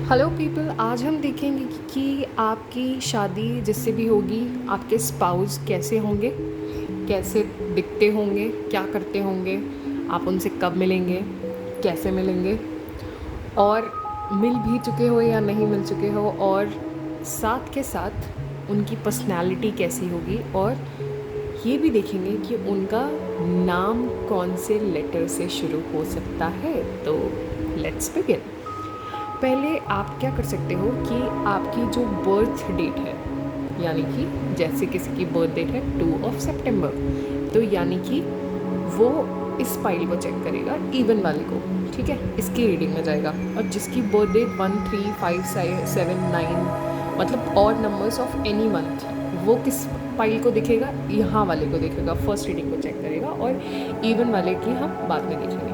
Hello people, आज हम देखेंगे कि आपकी शादी जिससे भी होगी, आपके स्पाउस कैसे होंगे, कैसे दिखते होंगे, क्या करते होंगे, आप उनसे कब मिलेंगे, कैसे मिलेंगे, और मिल भी चुके हो या नहीं मिल चुके हो, और साथ के साथ उनकी पर्सनैलिटी कैसी होगी, और ये भी देखेंगे कि उनका नाम कौन से लेटर से शुरू हो सकता है। तो लेट्स बिगिन। पहले आप क्या कर सकते हो कि आपकी जो बर्थ डेट है, यानी कि जैसे किसी की बर्थ डेट है 2 सितंबर, तो यानी कि वो इस फाइल को चेक करेगा, इवन वाले को, ठीक है, इसकी रीडिंग में जाएगा। और जिसकी बर्थ डेट 1, 3, 5, 7, 9, मतलब odd numbers of any month, वो किस फाइल को दिखेगा, यहाँ वाले को देखेगा, फर्स्ट रीडिंग को चेक करेगा। और इवन वाले की हम बाद में देखेंगे।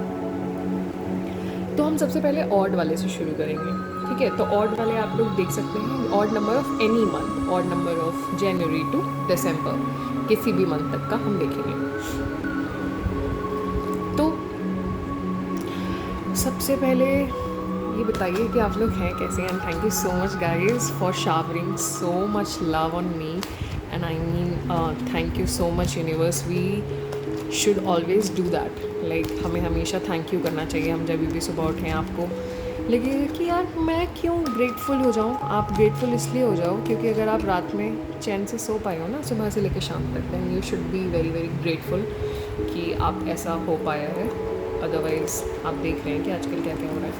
तो हम सबसे पहले ऑड वाले से शुरू करेंगे, ठीक है। तो ऑड वाले आप लोग देख सकते हैं, odd number of any month, odd number of January to December, किसी भी मंथ तक का हम देखेंगे। तो सबसे पहले ये बताइए कि आप लोग हैं कैसे। And thank you so much guys for showering so much love on me, and I mean thank you so much universe. We should always do that, like हमें हमेशा थैंक यू करना चाहिए। हम जब भी सुबह उठें आपको लगेगा कि यार मैं क्यों ग्रेटफुल हो जाऊँ। आप ग्रेटफुल इसलिए हो जाओ क्योंकि अगर आप रात में चैन से सो पाए हो ना, सुबह से लेकर शाम तक, then you should be very very grateful कि आप ऐसा हो पाया है। अदरवाइज़ आप देख रहे हैं कि आजकल क्या क्या हो रहा है,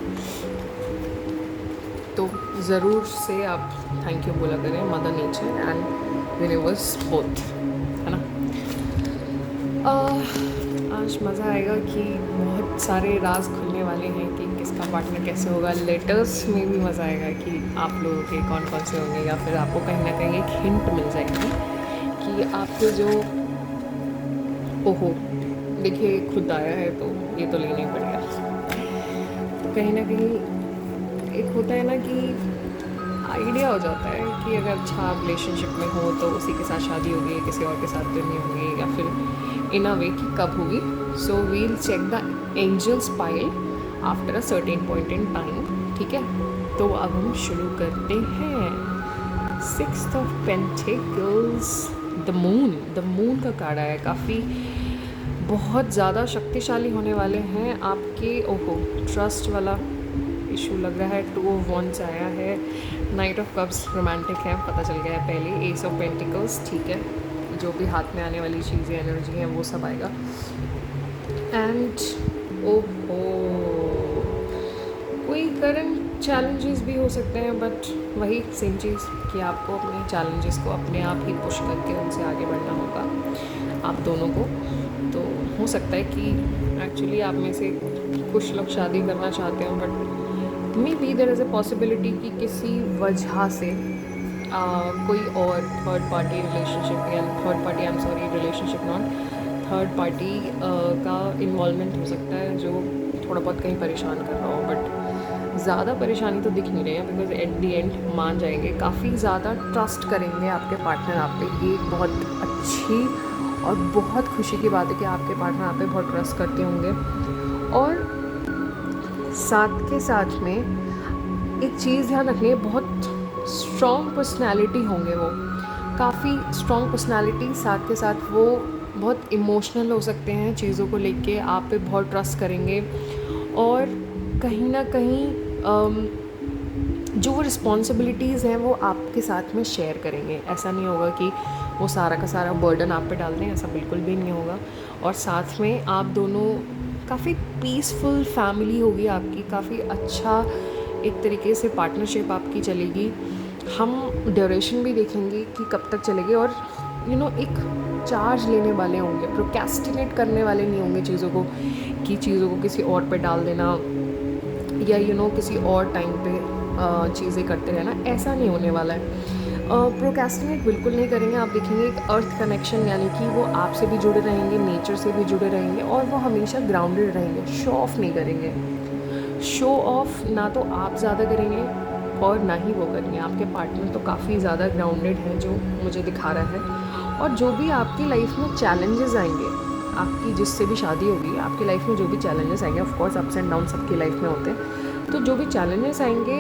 तो ज़रूर से आप थैंक यू बोला करें, mother nature and universe both, है ना। आज मज़ा आएगा कि बहुत सारे राज खुलने वाले हैं कि किसका पार्टनर कैसे होगा। लेटर्स में भी मज़ा आएगा कि आप लोगों के कौन कौन से होंगे, या फिर आपको कहीं ना कहीं एक हिंट मिल जाएगी कि आपके जो, ओहो देखिए खुद आया है तो ये तो लेना ही पड़ेगा। तो कहीं ना कहीं एक होता है ना कि आइडिया हो जाता है कि अगर अच्छा आप रिलेशनशिप में हो तो उसी के साथ शादी होगी, किसी और के साथ तो नहीं होगी, या फिर इन अ वे कि कब होगी। So we'll check the angels pile after a certain point in time, ठीक है। तो अब हम शुरू करते हैं। 6 ऑफ पेंटिकल्स, द मून का कार्ड है, काफ़ी बहुत ज़्यादा शक्तिशाली होने वाले हैं आपके। ओहो, ट्रस्ट वाला इशू लग रहा है। 2 ऑफ वॉन्ड्स आया है, नाइट ऑफ कप्स रोमांटिक है, पता चल गया है पहले। एस ऑफ पेंटिकल्स, ठीक है, जो भी हाथ में आने वाली चीज़ें, एनर्जी हैं, वो सब आएगा। एंड ओहो, कोई करंट चैलेंजेस भी हो सकते हैं, बट वही सेम चीज़ कि आपको अपने चैलेंजेस को अपने आप ही पुश करके उनसे आगे बढ़ना होगा आप दोनों को। तो हो सकता है कि एक्चुअली आप में से कुछ लोग शादी करना चाहते हो, but maybe there is a possibility कि किसी वजह से कोई और थर्ड पार्टी रिलेशनशिप, या third party, I am sorry, relationship not, third party का इन्वॉल्वमेंट हो सकता है जो थोड़ा बहुत कहीं परेशान कर रहा हो। बट ज़्यादा परेशानी तो दिख नहीं रही है, बिकॉज एट दी एंड मान जाएंगे, काफ़ी ज़्यादा ट्रस्ट करेंगे आपके पार्टनर आप पे। ये एक बहुत अच्छी और बहुत खुशी की बात है कि आपके पार्टनर आप पे बहुत ट्रस्ट करते होंगे। और साथ के साथ में एक चीज़ ध्यान रखनी है, बहुत स्ट्रॉन्ग पर्सनैलिटी होंगे वो, काफ़ी स्ट्रॉन्ग पर्सनैलिटी। साथ के साथ वो बहुत इमोशनल हो सकते हैं, चीज़ों को लेके आप पे बहुत ट्रस्ट करेंगे। और कहीं ना कहीं जो वो रिस्पॉन्सिबिलिटीज़ हैं वो आपके साथ में शेयर करेंगे। ऐसा नहीं होगा कि वो सारा का सारा बर्डन आप पे डाल दें, ऐसा बिल्कुल भी नहीं होगा। और साथ में आप दोनों, काफ़ी पीसफुल फैमिली होगी आपकी, काफ़ी अच्छा एक तरीके से पार्टनरशिप आपकी चलेगी। हम ड्यूरेशन भी देखेंगे कि कब तक चलेगी। और एक चार्ज लेने वाले होंगे, प्रोक्रेस्टिनेट करने वाले नहीं होंगे चीज़ों को, कि चीज़ों को किसी और पे डाल देना, या किसी और टाइम पे चीज़ें करते रहना, ऐसा नहीं होने वाला है। प्रोक्रेस्टिनेट बिल्कुल नहीं करेंगे। आप देखेंगे एक अर्थ कनेक्शन, यानी कि वो आपसे भी जुड़े रहेंगे, नेचर से भी जुड़े रहेंगे, और वो हमेशा ग्राउंडेड रहेंगे। शो ऑफ नहीं करेंगे। शो ऑफ ना तो आप ज़्यादा करेंगे और ना ही वो करेंगे। आपके पार्टनर तो काफ़ी ज़्यादा ग्राउंडेड हैं, जो मुझे दिखा रहा है। और जो भी आपकी लाइफ में चैलेंजेस आएंगे, आपकी जिससे भी शादी होगी, आपकी लाइफ में जो भी चैलेंजेस आएंगे, of course ups and down सबकी लाइफ में होते हैं, तो जो भी चैलेंजेस आएंगे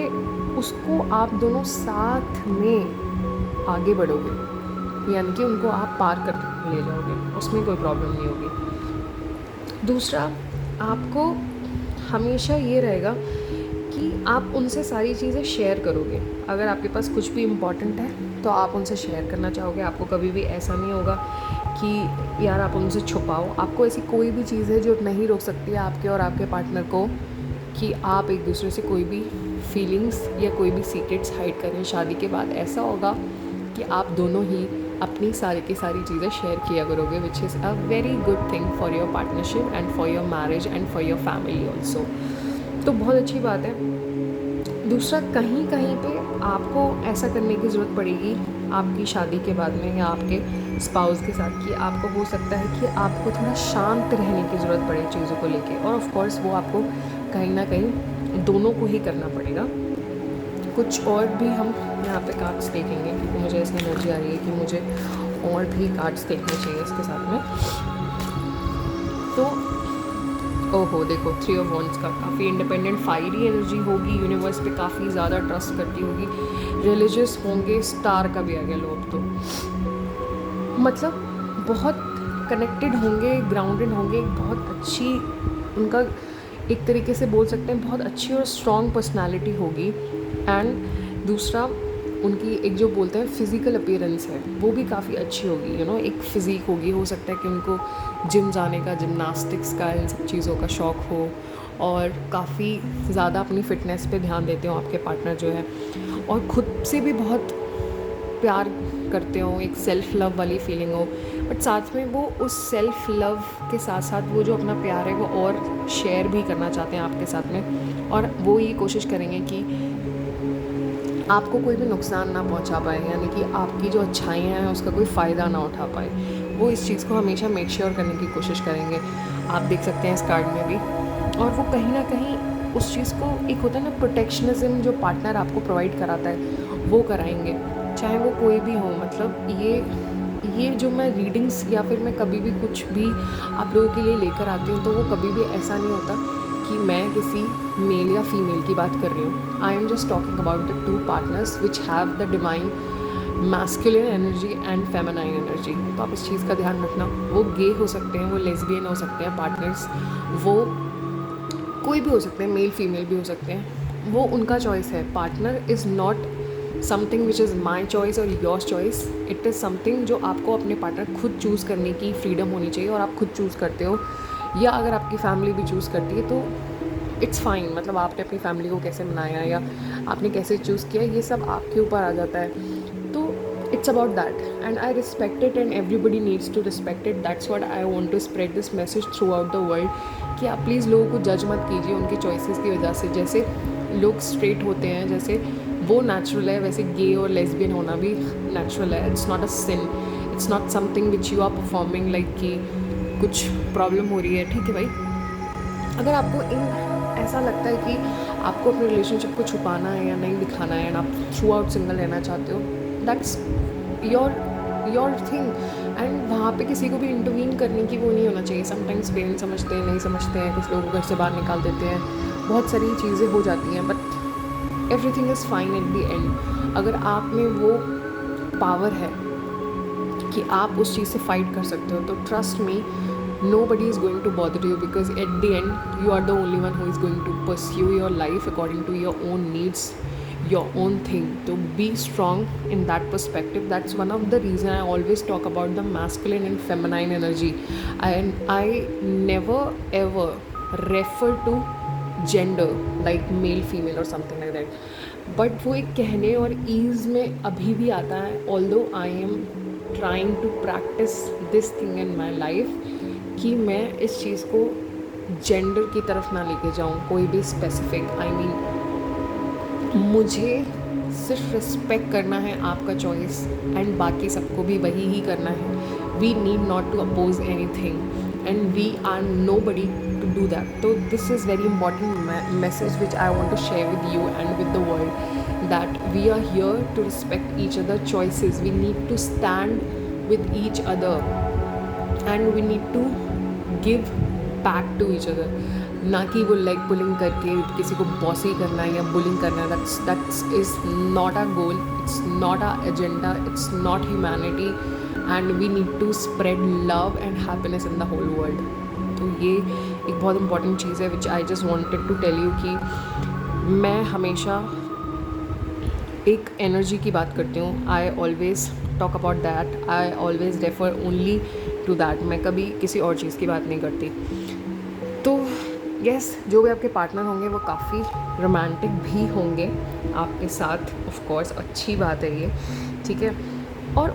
उसको आप दोनों साथ में आगे बढ़ोगे, यानी कि उनको आप पार कर ले जाओगे, उसमें कोई प्रॉब्लम नहीं होगी। दूसरा, आपको हमेशा ये रहेगा कि आप उनसे सारी चीज़ें शेयर करोगे। अगर आपके पास कुछ भी इम्पॉर्टेंट है तो आप उनसे शेयर करना चाहोगे। आपको कभी भी ऐसा नहीं होगा कि यार आप उनसे छुपाओ। आपको ऐसी कोई भी चीज़ है जो नहीं रोक सकती है आपके और आपके पार्टनर को कि आप एक दूसरे से कोई भी फीलिंग्स या कोई भी सीक्रेट्स हाइड करें। शादी के बाद ऐसा होगा कि आप दोनों ही अपनी सारी की सारी चीज़ें शेयर किया करोगे, which is a very good thing for your partnership and for your marriage and for your family also. तो बहुत अच्छी बात है। दूसरा, कहीं कहीं पे आपको ऐसा करने की ज़रूरत पड़ेगी आपकी शादी के बाद में या आपके स्पाउस के साथ कि आपको हो सकता है कि आपको थोड़ा शांत रहने की ज़रूरत पड़े चीज़ों को लेके, और ऑफ कोर्स वो आपको कहीं ना कहीं दोनों को ही करना पड़ेगा। कुछ और भी हम यहाँ पे कार्ड्स देखेंगे क्योंकि मुझे ऐसी एनर्जी आ रही है कि मुझे और भी कार्ड्स देखने चाहिए इसके साथ में। तो ओहो देखो, 3 ऑफ वॉन्ड्स का काफ़ी इंडिपेंडेंट फायरी एनर्जी होगी, यूनिवर्स पे काफ़ी ज़्यादा ट्रस्ट करती होगी, रिलीजियस होंगे, स्टार का भी आ गया लोग, तो मतलब बहुत कनेक्टेड होंगे, ग्राउंडेड होंगे, बहुत अच्छी उनका एक तरीके से बोल सकते हैं बहुत अच्छी और स्ट्रॉन्ग पर्सनालिटी होगी। एंड दूसरा, उनकी एक जो बोलते हैं फिज़िकल अपीयरेंस है वो भी काफ़ी अच्छी होगी, यू नो, एक फ़िज़ीक होगी। हो सकता है कि उनको जिम जाने का, जिमनास्टिक्स का, इन सब चीज़ों का शौक़ हो और काफ़ी ज़्यादा अपनी फ़िटनेस पे ध्यान देते हो आपके पार्टनर जो है, और ख़ुद से भी बहुत प्यार करते हो, एक सेल्फ़ लव वाली फीलिंग हो, बट साथ में वो उस सेल्फ़ लव के साथ साथ वो जो अपना प्यार है वो और शेयर भी करना चाहते हैं आपके साथ में, और वो ये कोशिश करेंगे कि आपको कोई भी नुकसान ना पहुंचा पाए, यानी कि आपकी जो अच्छाइयाँ हैं उसका कोई फ़ायदा ना उठा पाए। वो इस चीज़ को हमेशा मेक श्योर करने की कोशिश करेंगे। आप देख सकते हैं इस कार्ड में भी, और वो कहीं ना कहीं उस चीज़ को, एक होता है ना प्रोटेक्शनिज्म जो पार्टनर आपको प्रोवाइड कराता है, वो कराएंगे, चाहे वो कोई भी हो। मतलब ये जो मैं रीडिंग्स या फिर मैं कभी भी कुछ भी आप लोगों के लिए लेकर आती हूँ तो वो कभी भी ऐसा नहीं होता कि मैं किसी मेल या फीमेल की बात कर रही हूँ। I am just talking about the 2 partners which have the divine masculine energy and feminine energy. तो आप इस चीज़ का ध्यान रखना। वो गे हो सकते हैं, वो लेस्बियन हो सकते हैं पार्टनर्स, वो कोई भी हो सकते हैं, मेल फीमेल भी हो सकते हैं, वो उनका चॉइस है। Partner is not something which is my choice और yours choice, it is something जो आपको अपने पार्टनर खुद चूज़ करने की फ्रीडम होनी चाहिए, और आप खुद चूज़ करते हो, या अगर आपकी फैमिली भी चूज़ करती है तो इट्स फाइन। मतलब आपने अपनी फैमिली को कैसे मनाया या आपने कैसे चूज़ किया, ये सब आपके ऊपर आ जाता है। तो it's about that and I respect it and everybody needs to respect it. That's what I want to spread this message throughout the world कि आप प्लीज़ लोगों को जज मत कीजिए उनके चॉइसेस की वजह से। जैसे लोग स्ट्रेट होते हैं, जैसे वो नेचुरल है, वैसे गे और लेस्बियन होना भी नेचुरल है। It's not a sin, it's not something which you are performing like कि कुछ प्रॉब्लम हो रही है। ठीक है भाई, अगर आपको ऐसा लगता है कि आपको अपने रिलेशनशिप को छुपाना है या नहीं दिखाना है, एंड आप थ्रू आउट सिंगल रहना चाहते हो, दैट्स योर थिंग। एंड वहाँ पे किसी को भी इंटरवीन करने की वो नहीं होना चाहिए। समटाइम्स पेरेंट्स समझते हैं, नहीं समझते हैं, कुछ लोग घर से बाहर निकाल देते हैं, बहुत सारी चीज़ें हो जाती हैं, but everything is fine at the end. अगर आप में वो पावर है कि आप उस चीज़ से फाइट कर सकते हो, तो trust me, nobody is going to bother you, because at the end you are the only one who is going to pursue your life according to your own needs, your own thing. So be strong in that perspective. That's one of the reason I always talk about the masculine and feminine energy, and I never ever refer to gender like male female or something like that, but वो एक कहने और ease में अभी भी आता है। although I am trying to practice this thing in my life कि मैं इस चीज़ को जेंडर की तरफ ना लेके जाऊँ, कोई भी स्पेसिफिक। आई मीन मुझे सिर्फ रिस्पेक्ट करना है आपका चॉइस, एंड बाकी सबको भी वही ही करना है। We need not to oppose anything and we are nobody to do that. तो this is very important message which I want to share with you and with the world, that we are here to respect each other choices, we need to stand with each other, and we need to give back to each other. ना कि वो leg pulling करके किसी को bossy करना है या bullying करना है. That's is not a goal, it's not a agenda, it's not humanity, and we need to spread love and happiness in the whole world. तो ये एक बहुत इंपॉर्टेंट चीज़ है which I just wanted to tell you कि मैं हमेशा एक एनर्जी की बात करती हूँ. I always talk about that, I always refer only to that. मैं कभी किसी और चीज़ की बात नहीं करती. तो यस, जो भी आपके पार्टनर होंगे वो काफ़ी रोमांटिक भी होंगे आपके साथ. ऑफ कोर्स अच्छी बात है ये, ठीक है. और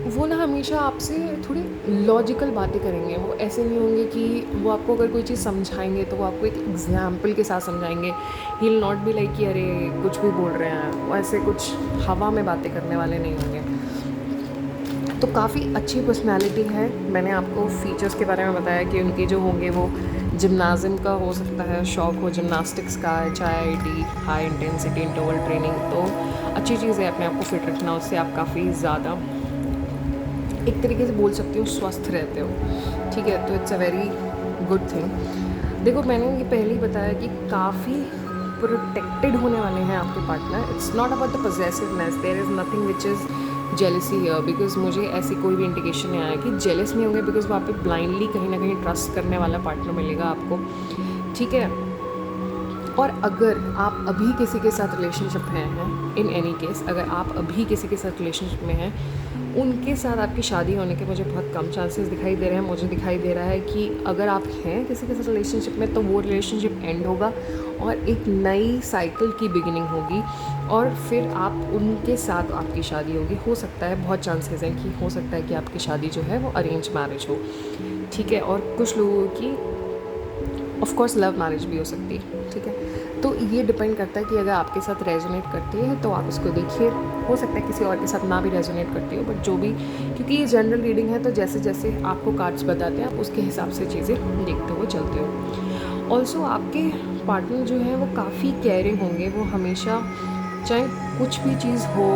वो ना हमेशा आपसे थोड़ी लॉजिकल बातें करेंगे. वो ऐसे नहीं होंगे कि वो आपको अगर कोई चीज़ समझाएंगे तो वो आपको एक एग्जाम्पल के साथ समझाएंगे. He will not be like कि अरे कुछ भी बोल रहे हैं. वो ऐसे कुछ हवा में बातें करने वाले नहीं होंगे. तो काफ़ी अच्छी पर्सनैलिटी है. मैंने आपको फ़ीचर्स के बारे में बताया कि उनके जो होंगे वो जिम्नाज़िम का हो सकता है, शौक हो जिम्नास्टिक्स का, HIIT, high intensity interval training. तो अच्छी चीज़ है अपने आप को फिट रखना. उससे आप काफ़ी ज़्यादा एक तरीके से बोल सकती हूँ स्वस्थ रहते हो, ठीक है. तो it's a very good thing. देखो, मैंने ये पहले ही बताया कि काफ़ी प्रोटेक्टेड होने वाले हैं आपके partner. It's not about the possessiveness, there is nothing which is jealousy here, because मुझे ऐसी कोई भी इंडिकेशन नहीं आया कि जेलस नहीं होंगे, बिकॉज वहाँ पे ब्लाइंडली कहीं ना कहीं ट्रस्ट करने वाला पार्टनर मिलेगा आपको, ठीक है. और अगर आप अभी किसी के साथ रिलेशनशिप में हैं, इन एनी केस अगर आप अभी किसी के साथ रिलेशनशिप में हैं, उनके साथ आपकी शादी होने के मुझे बहुत कम चांसेस दिखाई दे रहे हैं. मुझे दिखाई दे रहा है कि अगर आप हैं किसी के साथ रिलेशनशिप में तो वो रिलेशनशिप एंड होगा और एक नई साइकिल की बिगिनिंग होगी, और फिर आप उनके साथ आपकी शादी होगी. हो सकता है, बहुत चांसेस हैं कि हो सकता है कि आपकी शादी जो है वो अरेंज मैरिज हो, ठीक है. और कुछ लोगों की ऑफ कोर्स लव मैरिज भी हो सकती है, ठीक है. तो ये डिपेंड करता है कि अगर आपके साथ रेजोनेट करती है तो आप इसको देखिए. हो सकता है किसी और के साथ ना भी रेजोनेट करती हो, बट जो भी, क्योंकि ये जनरल रीडिंग है तो जैसे जैसे आपको कार्ड्स बताते हैं आप उसके हिसाब से चीज़ें देखते हुए चलते हो. ऑल्सो आपके पार्टनर जो है वो काफ़ी केयरिंग होंगे. वो हमेशा, चाहे कुछ भी चीज़ हो,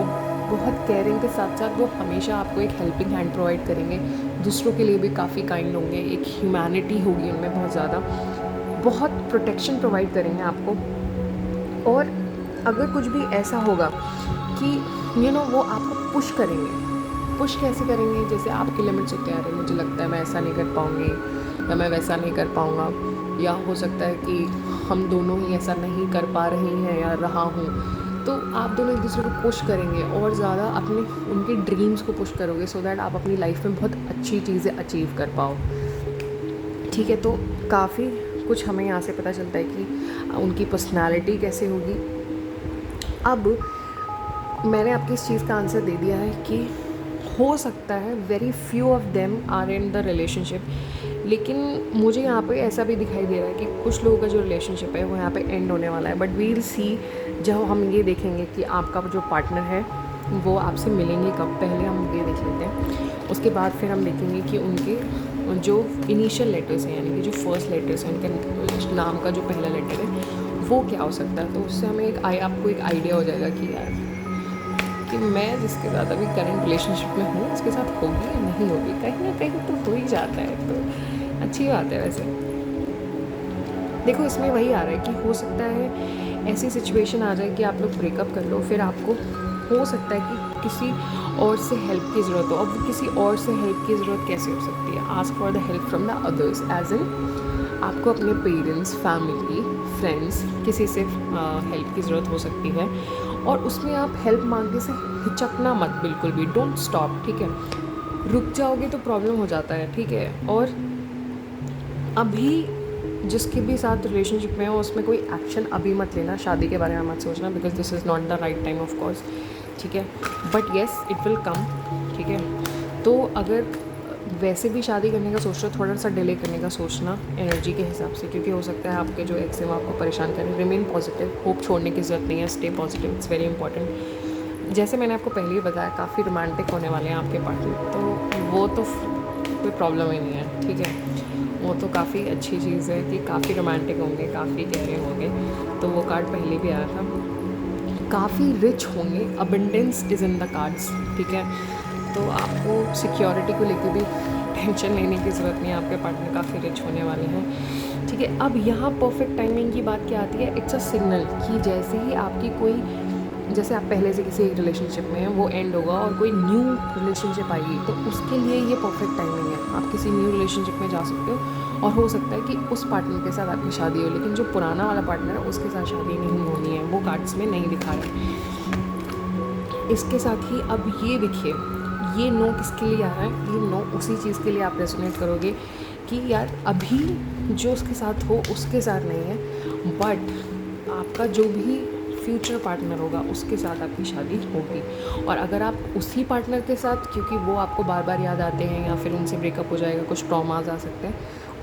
बहुत केयरिंग के साथ साथ वो हमेशा आपको एक हेल्पिंग हैंड प्रोवाइड करेंगे. दूसरों के लिए भी काफ़ी काइंड होंगे. एक ह्यूमैनिटी होगी उनमें बहुत ज़्यादा. बहुत प्रोटेक्शन प्रोवाइड करेंगे आपको. और अगर कुछ भी ऐसा होगा कि वो आपको पुश करेंगे. पुश कैसे करेंगे? जैसे आपके लिमिट्स होते हैं, अरे मुझे लगता है मैं ऐसा नहीं कर पाऊँगी या मैं वैसा नहीं कर पाऊँगा, या हो सकता है कि हम दोनों ही ऐसा नहीं कर पा रही हैं या रहा हूँ. तो आप दोनों एक दूसरे को पुश करेंगे और ज़्यादा अपने उनके ड्रीम्स को पुश करोगे, सो दैट आप अपनी लाइफ में बहुत अच्छी चीज़ें अचीव कर पाओ, ठीक है. तो काफ़ी कुछ हमें यहाँ से पता चलता है कि उनकी पर्सनालिटी कैसे होगी. अब मैंने आपकी इस चीज़ का आंसर दे दिया है कि हो सकता है very few of them are in the relationship, लेकिन मुझे यहाँ पे ऐसा भी दिखाई दे रहा है कि कुछ लोगों का जो रिलेशनशिप है वो यहाँ पे एंड होने वाला है. बट वी विल सी, जब हम ये देखेंगे कि आपका जो पार्टनर है वो आपसे मिलेंगे कब. पहले हम ये देख लेते हैं, उसके बाद फिर हम देखेंगे कि उनके जो इनिशियल लेटर्स हैं, यानी कि जो फर्स्ट लेटर्स हैं, उनके नाम का जो पहला लेटर है वो क्या हो सकता है. तो उससे हमें आपको एक आइडिया हो जाएगा कि यार कि मैं जिसके साथ अभी करंट रिलेशनशिप में हूँ उसके साथ होगी या नहीं होगी. कहीं ना कहीं तो हो ही जाता है, तो अच्छी बात है. वैसे देखो, इसमें वही आ रहा है कि हो सकता है ऐसी सिचुएशन आ जाए कि आप लोग ब्रेकअप कर लो, फिर आपको हो सकता है कि किसी और से हेल्प की ज़रूरत हो. अब किसी और से हेल्प की ज़रूरत कैसे हो सकती है? Ask for the help from the others, as in आपको अपने पेरेंट्स, फैमिली, फ्रेंड्स, किसी से हेल्प की ज़रूरत हो सकती है. और उसमें आप हेल्प मांगने से हिचकना मत, बिल्कुल भी. डोंट स्टॉप, ठीक है. रुक जाओगे तो प्रॉब्लम हो जाता है, ठीक है. और अभी जिसके भी साथ रिलेशनशिप में हो उसमें कोई एक्शन अभी मत लेना. शादी के बारे में मत सोचना, because this is not the right time of course, ठीक है. But yes, it will come, ठीक है. तो अगर वैसे भी शादी करने का सोच रहे हो, थोड़ा सा डिले करने का सोचना एनर्जी के हिसाब से, क्योंकि हो सकता है आपके जो एक्स हैं वो आपको परेशान करें. रिमेन पॉजिटिव, होप छोड़ने की ज़रूरत नहीं है. Stay positive, it's very important. जैसे मैंने आपको पहले ही बताया, काफ़ी रोमांटिक होने वाले हैं आपके पार्टनर, तो वो तो कोई प्रॉब्लम ही नहीं है, ठीक है. वो तो काफ़ी अच्छी चीज़ है कि काफ़ी रोमांटिक होंगे, काफ़ी गहरे होंगे. तो वो कार्ड पहले भी आया था. काफ़ी रिच होंगे, abundance is in the cards, ठीक है. तो आपको सिक्योरिटी को लेकर भी टेंशन लेने की ज़रूरत नहीं है. आपके पार्टनर काफ़ी रिच होने वाले हैं, ठीक है। अब यहाँ परफेक्ट टाइमिंग की बात क्या आती है, इट्स अ सिग्नल कि जैसे ही आपकी कोई, जैसे आप पहले से किसी एक रिलेशनशिप में हैं, वो एंड होगा और कोई न्यू रिलेशनशिप आएगी, तो उसके लिए ये परफेक्ट टाइमिंग है। आप किसी न्यू रिलेशनशिप में जा सकते हो और हो सकता है कि उस पार्टनर के साथ आपकी शादी हो, लेकिन जो पुराना वाला पार्टनर है उसके साथ शादी नहीं होनी है, वो कार्ड्स में नहीं दिखा रहा है। इसके साथ ही अब ये देखिए, ये नो किसके लिए आ रहा है, ये नो उसी चीज़ के लिए आप रेजोनेट करोगे कि यार अभी जो उसके साथ हो उसके साथ नहीं है, बट आपका जो भी फ्यूचर पार्टनर होगा उसके साथ आपकी शादी होगी। और अगर आप उसी पार्टनर के साथ, क्योंकि वो आपको बार बार याद आते हैं या फिर उनसे ब्रेकअप हो जाएगा, कुछ ट्रॉमाज आ सकते हैं,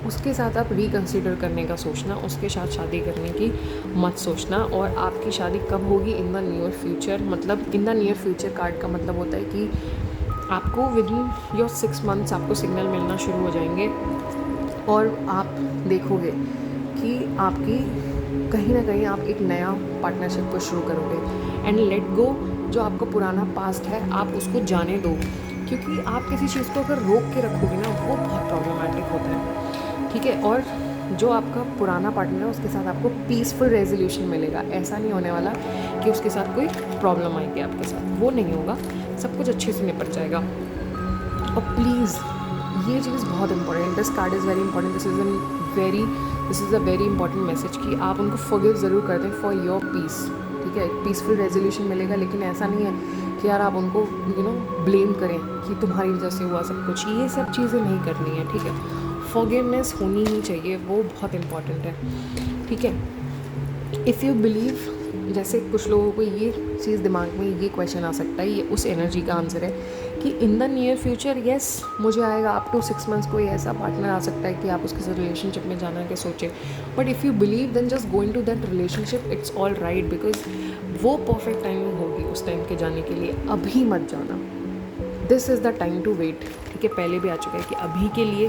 उसके साथ आप रिकन्सिडर करने का सोचना, उसके साथ शादी करने की मत सोचना। और आपकी शादी कब होगी, इन द नियर फ्यूचर। मतलब in the near future card का मतलब होता है कि आपको विद इन योर 6 मंथ्स आपको सिग्नल मिलना शुरू हो जाएंगे और आप देखोगे कि आपकी कहीं ना कहीं आप एक नया पार्टनरशिप को शुरू करोगे। एंड लेट गो, जो आपका पुराना पास्ट है आप उसको जाने दो, क्योंकि आप किसी चीज़ को अगर रोक के रखोगे ना वो बहुत प्रॉब्लमेटिक होता है, ठीक है। और जो आपका पुराना पार्टनर है उसके साथ आपको पीसफुल रेजोल्यूशन मिलेगा। ऐसा नहीं होने वाला कि उसके साथ कोई प्रॉब्लम आएगी आपके साथ, वो नहीं होगा, सब कुछ अच्छे से निपट जाएगा। और प्लीज़ ये चीज़ बहुत important, this card is very important, this is a very important message कि आप उनको फॉरगिव ज़रूर कर दें फॉर योर पीस, ठीक है। पीसफुल रेजोल्यूशन मिलेगा, लेकिन ऐसा नहीं है कि यार आप उनको ब्लेम करें कि तुम्हारी वजह से हुआ सब कुछ, ये सब चीज़ें नहीं करनी है, ठीक है। फॉरगिवनेस होनी ही चाहिए, वो बहुत इंपॉर्टेंट है, ठीक है। इफ़ यू बिलीव, जैसे कुछ लोगों को ये चीज़ दिमाग में ये क्वेश्चन आ सकता है, ये उस एनर्जी का आंसर है कि इन द नियर फ्यूचर यस मुझे आएगा, अप टू 6 मंथ्स कोई ऐसा पार्टनर आ सकता है कि आप उसके साथ रिलेशनशिप में जाना के सोचें। But if you believe then just go in to that relationship, it's all right, because वो परफेक्ट टाइमिंग होगी उस टाइम के जाने के लिए। अभी मत जाना, this is the time to wait, ठीक है। पहले भी आ चुका है कि अभी के लिए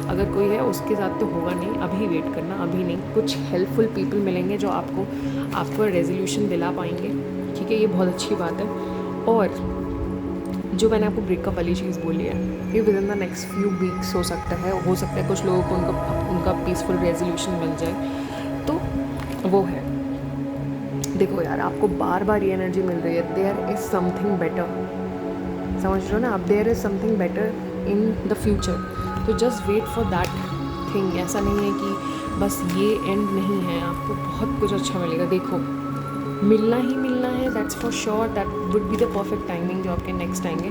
अगर कोई है उसके साथ तो होगा नहीं, अभी वेट करना, अभी नहीं। कुछ हेल्पफुल पीपल मिलेंगे जो आपको रेजोल्यूशन दिला पाएंगे, ठीक है, ये बहुत अच्छी बात है। और जो मैंने आपको ब्रेकअप वाली चीज़ बोली है, ये with in the next few weeks हो सकता है कुछ लोगों को उनका पीसफुल रेजोल्यूशन मिल जाए, तो वो है। देखो यार, आपको बार बार ये एनर्जी मिल रही है, देयर इज़ समथिंग बेटर, समझ रहे हो ना आप, there is something better in the future, तो just wait for that thing. ऐसा नहीं है कि बस ये एंड नहीं है, आपको बहुत कुछ अच्छा मिलेगा। देखो, मिलना ही मिलना है, that's for sure, that would be the perfect timing जो आपके नेक्स्ट आएंगे।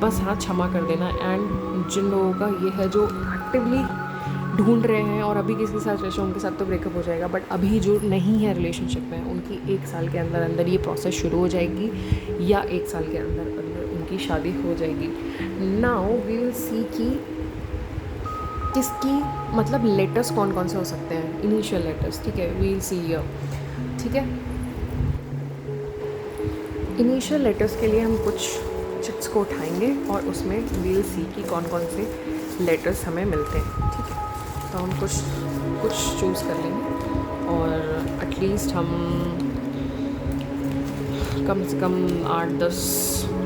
बस हाँ, क्षमा कर देना। एंड जिन लोगों का ये है जो एक्टिवली ढूंढ रहे हैं और अभी किसी के साथ रिलेशन, उनके साथ तो ब्रेकअप हो जाएगा, बट अभी जो नहीं है रिलेशनशिप में, उनकी 1 साल के अंदर अंदर ये प्रोसेस शुरू हो जाएगी, या 1 साल के अंदर अंदर उनकी शादी हो जाएगी। नाउ वी विल सी कि किसकी, मतलब लेटर्स कौन कौन से हो सकते हैं, इनिशियल लेटर्स, ठीक है। वी विल सी हियर, ठीक है। इनिशियल लेटर्स के लिए हम कुछ चिट्स को उठाएंगे और उसमें वी विल सी कि कौन कौन से लेटर्स हमें मिलते हैं, ठीक है। तो हम कुछ चूज़ कर लेंगे और एटलीस्ट हम कम से कम 8-10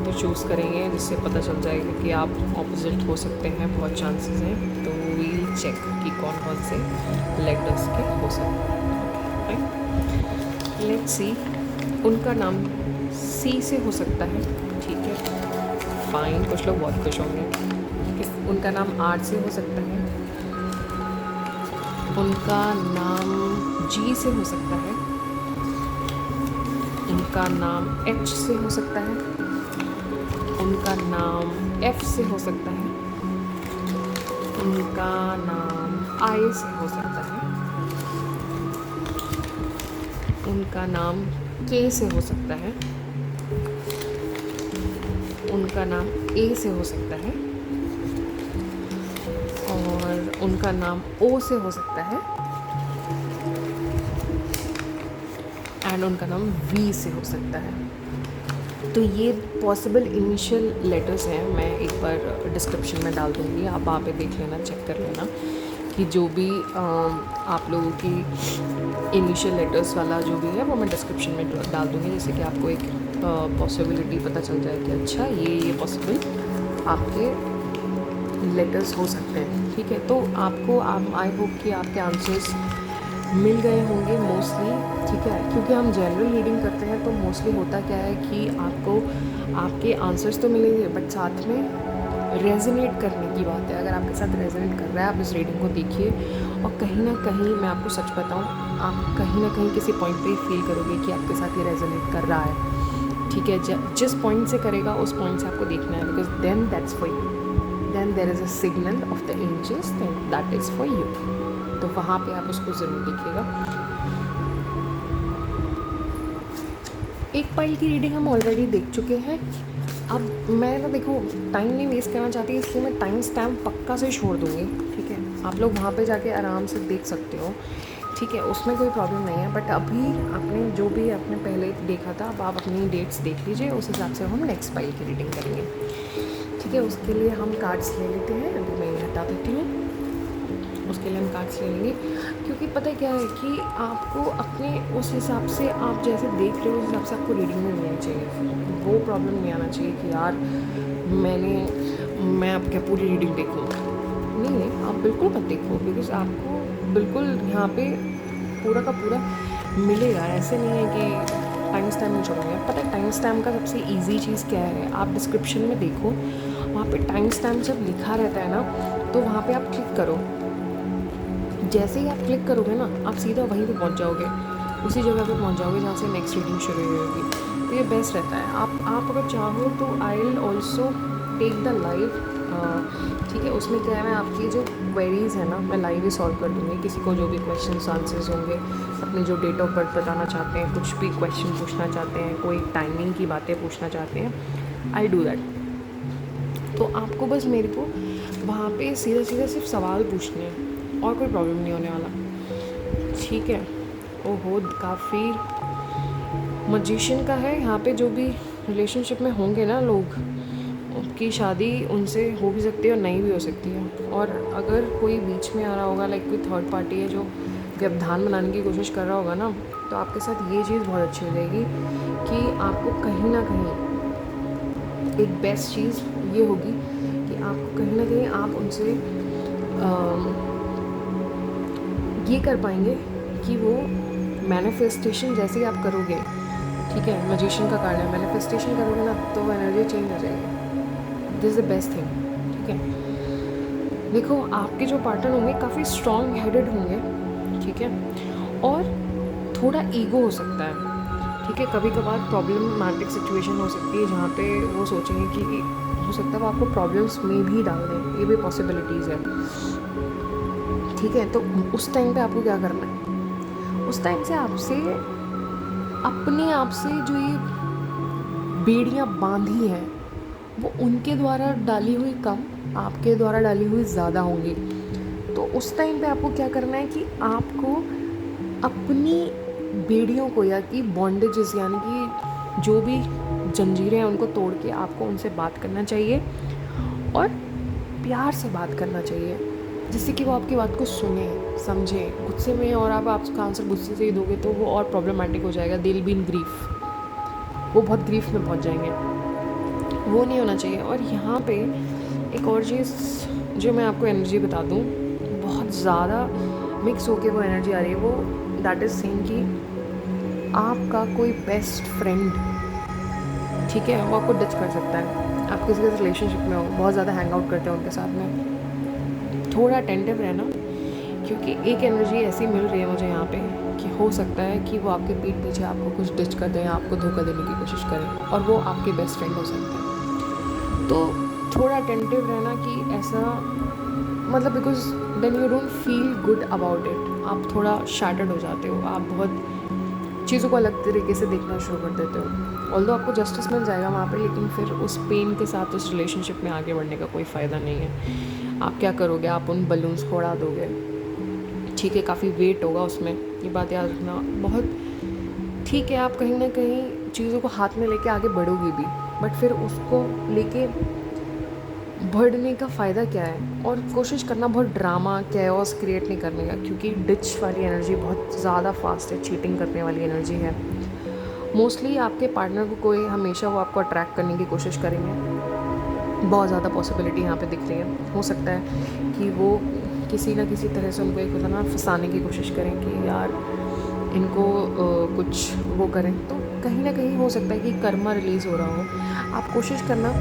तो चूज़ करेंगे, जिससे पता चल जाएगा कि आप ऑपोजिट हो सकते हैं, बहुत चांसेस हैं। तो वील चेक कि कौन कौन से लेटर्स के हो सकते हैं। लेट्स सी, उनका नाम सी से हो सकता है, ठीक है, फाइन, कुछ लोग बहुत खुश होंगे। उनका नाम आर से हो सकता है, उनका नाम जी से हो सकता है, उनका नाम एच से हो सकता है, उनका नाम एफ से हो सकता है, उनका नाम आई से हो सकता है, उनका नाम के से हो सकता है, उनका नाम ए से हो सकता है, और उनका नाम ओ से हो सकता है, एंड उनका नाम वी से हो सकता है। तो ये पॉसिबल इनिशियल लेटर्स हैं, मैं एक बार डिस्क्रिप्शन में डाल दूँगी, आप वहाँ पे देख लेना, चेक कर लेना कि जो भी आप लोगों की इनिशियल लेटर्स वाला जो भी है वो मैं डिस्क्रिप्शन में डाल दूँगी, जैसे कि आपको एक पॉसिबिलिटी पता चल जाए कि अच्छा ये पॉसिबल आपके लेटर्स हो सकते हैं, ठीक है। तो आपको आई होप कि आपके आंसर्स मिल गए होंगे मोस्टली, ठीक है, क्योंकि हम जनरल रीडिंग करते हैं तो मोस्टली होता क्या है कि आपको आपके आंसर्स तो मिलेंगे बट साथ में रेजोनेट करने की बात है। अगर आपके साथ रेजोनेट कर रहा है आप इस रीडिंग को देखिए, और कहीं ना कहीं मैं आपको सच बताऊं, आप कहीं ना कहीं किसी पॉइंट पे फील करोगे कि आपके साथ ये रेजोनेट कर रहा है, ठीक है। जिस पॉइंट से करेगा उस पॉइंट से आपको देखना है, because then that's for you, then there is a signal of the angels, then that is for you. तो वहाँ पे आप उसको ज़रूर देखिएगा। एक पाइल की रीडिंग हम ऑलरेडी देख चुके हैं। अब मैं ना देखो टाइम नहीं वेस्ट करना चाहती, इसलिए मैं टाइम स्टैम्प पक्का से छोड़ दूँगी, ठीक है। आप लोग वहाँ पे जाके आराम से देख सकते हो, ठीक है, उसमें कोई प्रॉब्लम नहीं है। बट अभी आपने जो भी आपने पहले देखा था, अब आप अपनी डेट्स देख लीजिए, उस हिसाब से हम नेक्स्ट पाइल की रीडिंग करेंगे, ठीक है। उसके लिए हम कार्ड्स ले लेते हैं, अभी मैं ये हटा देती हूँ। उसके लिए हम कार्ड्स ले लेंगे, क्योंकि पता क्या है कि आपको अपने उस हिसाब से, आप जैसे देख रहे हो उस हिसाब से आपको रीडिंग में मिलनी चाहिए। वो प्रॉब्लम नहीं आना चाहिए कि यार मैं अब क्या पूरी रीडिंग देखूँ। नहीं, आप बिल्कुल मत देखो, बिकॉज आपको बिल्कुल यहाँ पे पूरा का पूरा मिलेगा। ऐसे नहीं है कि टाइम स्टैम्प नहीं छोड़ेंगे। पता है टाइम स्टैम्प का सबसे ईजी चीज़ क्या है, आप डिस्क्रिप्शन में देखो, वहाँ पे टाइम स्टैम्प जब लिखा रहता है ना, तो वहाँ पे आप क्लिक करो। जैसे ही आप क्लिक करोगे ना, आप सीधा वहीं पे पहुँच जाओगे, उसी जगह पे पहुँच जाओगे जहाँ से नेक्स्ट रीडिंग शुरू हुई होगी। तो ये बेस्ट रहता है। आप अगर चाहो तो I will also take the live, ठीक है। उसमें क्या है, मैं आपकी जो क्वेरीज़ है ना, मैं लाइव ही सॉल्व कर दूँगी। किसी को जो भी क्वेश्चन आंसर्स होंगे, अपने जो डेट ऑफ बर्थ बताना चाहते हैं, कुछ भी क्वेश्चन पूछना चाहते हैं, कोई टाइमिंग की बातें पूछना चाहते हैं, आई डू दैट। तो आपको बस मेरे को वहाँ पे सीधा सीधा सिर्फ सवाल पूछने हैं, और कोई प्रॉब्लम नहीं होने वाला, ठीक है। ओहो, काफ़ी मजिशियन का है यहाँ पे। जो भी रिलेशनशिप में होंगे ना लोग, की शादी उनसे हो भी सकती है और नहीं भी हो सकती है। और अगर कोई बीच में आ रहा होगा, लाइक कोई थर्ड पार्टी है जो व्यवधान बनाने की कोशिश कर रहा होगा ना, तो आपके साथ ये चीज़ बहुत अच्छी हो जाएगी कि आपको कहीं ना कहीं एक बेस्ट चीज़ ये होगी कि आपको कहीं ना कहीं आप उनसे ये कर पाएंगे कि वो मैनिफेस्टेशन जैसे ही आप करोगे, ठीक है, मैजिशियन का कार्ड है, मैनिफेस्टेशन करोगे ना तो वो एनर्जी चेंज हो जाएगी। This is the best thing, ठीक है। देखो आपके जो पार्टनर होंगे काफ़ी स्ट्रॉन्ग हेडेड होंगे, ठीक है, और थोड़ा ईगो हो सकता है, ठीक है। कभी कभार प्रॉब्लमैटिक सिचुएशन हो सकती है जहाँ पे वो सोचेंगे कि हो सकता है वो आपको प्रॉब्लम्स में भी डाल दें, ये भी पॉसिबिलिटीज़ है, ठीक है। तो उस टाइम पे आपको क्या करना है, उस टाइम से आपसे अपने आप से जो ये बेड़ियाँ बांधी हैं वो उनके द्वारा डाली हुई कम, आपके द्वारा डाली हुई ज़्यादा होंगी। तो उस टाइम पे आपको क्या करना है कि आपको अपनी बेड़ियों को, या कि बॉन्डेजेस, यानी कि जो भी जंजीरें हैं उनको तोड़ के आपको उनसे बात करना चाहिए, और प्यार से बात करना चाहिए, जिससे कि वो आपकी बात को सुने, समझे। गुस्से में और आप आपका आंसर गुस्से से ही दोगे तो वो और प्रॉब्लमेटिक हो जाएगा। दिल बी इन ग्रीफ, वो बहुत ग्रीफ में पहुंच जाएंगे, वो नहीं होना चाहिए। और यहाँ पे एक और चीज़ जो मैं आपको एनर्जी बता दूँ, बहुत ज़्यादा मिक्स होके वो एनर्जी आ रही है, वो दैट इज़ सेइंग कि आपका कोई बेस्ट फ्रेंड, ठीक है, वो आपको डच कर सकता है। आप किसी के रिलेशनशिप में हो, बहुत ज़्यादा हैंग आउट करते हो उनके साथ में, थोड़ा अटेंटिव रहना, क्योंकि एक एनर्जी ऐसी मिल रही है मुझे यहाँ पे कि हो सकता है कि वो आपके पीठ पीछे आपको कुछ डिच कर दें, आपको धोखा देने की कोशिश करें, और वो आपके बेस्ट फ्रेंड हो सकते हैं। तो थोड़ा अटेंटिव रहना कि ऐसा, मतलब because then you don't feel good about it, आप थोड़ा शैटर्ड हो जाते हो, आप बहुत चीज़ों को अलग तरीके से देखना शुरू कर देते हो। ऑल्दो आपको जस्टिस मिल जाएगा वहाँ पे, लेकिन फिर उस पेन के साथ उस रिलेशनशिप में आगे बढ़ने का कोई फ़ायदा नहीं है। आप क्या करोगे, आप उन बलून्स को उड़ा दोगे, ठीक है, काफ़ी वेट होगा उसमें, ये बात याद रखना बहुत, ठीक है। आप कहीं ना कहीं चीज़ों को हाथ में लेके आगे बढ़ोगे भी, बट फिर उसको लेके बढ़ने का फ़ायदा क्या है। और कोशिश करना बहुत ड्रामा कैओस क्रिएट नहीं करने का, क्योंकि डिच वाली एनर्जी बहुत ज़्यादा फास्ट है, चीटिंग करने वाली एनर्जी है। मोस्टली आपके पार्टनर को कोई हमेशा वो आपको अट्रैक्ट करने की कोशिश करेंगे, बहुत ज़्यादा पॉसिबिलिटी यहाँ पे दिख रही है। हो सकता है कि वो किसी ना किसी तरह से उनको एक होता ना फंसाने की कोशिश करें कि यार इनको कुछ वो करें, तो कहीं ना कहीं हो सकता है कि कर्मा रिलीज़ हो रहा हो। आप कोशिश करना